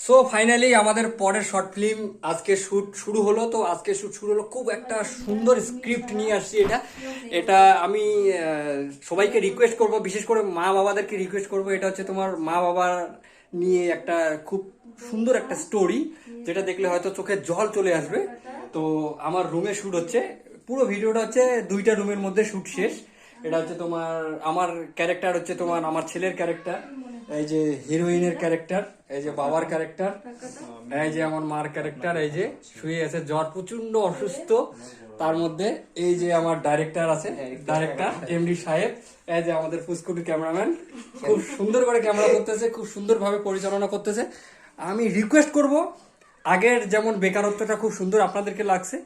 So finally আমাদের পরের short film আজকে শুট শুরু হলো। তো আজকে শুট শুরু হলো, খুব একটা সুন্দর স্ক্রিপ্ট নিয়ে আসছি। এটা এটা আমি সবাইকে রিকোয়েস্ট করব, বিশেষ করে মা বাবাদেরকে রিকোয়েস্ট করব। এটা হচ্ছে তোমার মা বাবার নিয়ে একটা খুব সুন্দর একটা স্টোরি, যেটা দেখলে হয়তো চোখে জল চলে আসবে। তো আমার রুমে শুট হচ্ছে, পুরো ভিডিওটা হচ্ছে 2টা রুমের মধ্যে শুট শেষ। এটা হচ্ছে তোমার আমার ক্যারেক্টার, হচ্ছে তোমার আমার ছেলের ক্যারেক্টার, এই যে হিরোইনের ক্যারেক্টার, এই যে বাবার ক্যারেক্টার, এই যে আমার মার ক্যারেক্টার, এই যে শুয়ে আছে, জ্বর প্রচন্ড অসুস্থ। তার মধ্যে এই যে আমার ডাইরেক্টর আছে, ডাইরেক্টর এমডি সাহেব, এই যে আমাদের ফুসকুটি ক্যামেরাম্যান, খুব সুন্দর করে ক্যামেরা করতেছে, খুব সুন্দরভাবে পরিচালনা করতেছে। আমি রিকোয়েস্ট করব, আগের যেমন বেকারত্বটা খুব সুন্দর আপনাদেরকে লাগছে,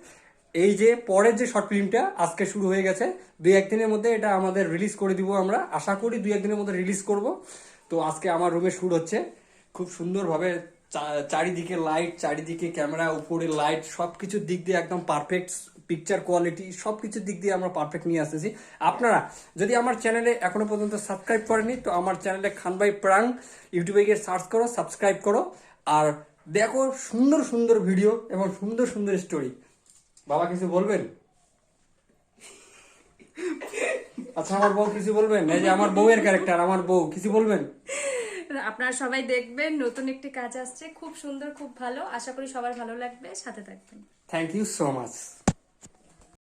এই যে পরের যে শর্ট ফিল্মটা আজকে শুরু হয়ে গেছে, 2-1 দিনের মধ্যে এটা আমাদের রিলিজ করে দিব। আমরা আশা করি 2-1 দিনের মধ্যে রিলিজ করব। তো আজকে আমার রুমে শুট হচ্ছে খুব সুন্দরভাবে, চারিদিকে লাইট, চারিদিকে ক্যামেরা, উপরে লাইট, সবকিছুর দিক দিয়ে একদম পারফেক্ট পিকচার কোয়ালিটি, সবকিছুর দিক দিয়ে আমরা পারফেক্ট নিয়ে আসতেছি। আপনারা যদি আমার চ্যানেলে এখনো পর্যন্ত সাবস্ক্রাইব করেনি, তো আমার চ্যানেলে খান ভাই প্রাং ইউটিউবে গিয়ে সার্চ করো, সাবস্ক্রাইব করো, আর দেখো সুন্দর সুন্দর ভিডিও এবং সুন্দর সুন্দর স্টোরি। বাবা কিছু বলবেন? আচ্ছা, আমার বউ কিছু বলবেন? এই যে আমার বউয়ের ক্যারেক্টার, আমার বউ কিছু বলবেন? আপনারা সবাই দেখবেন, নতুন একটি কাজ আসছে, খুব সুন্দর, খুব ভালো। আশা করি সবার ভালো লাগবে, সাথে থাকবেন। Thank you so much.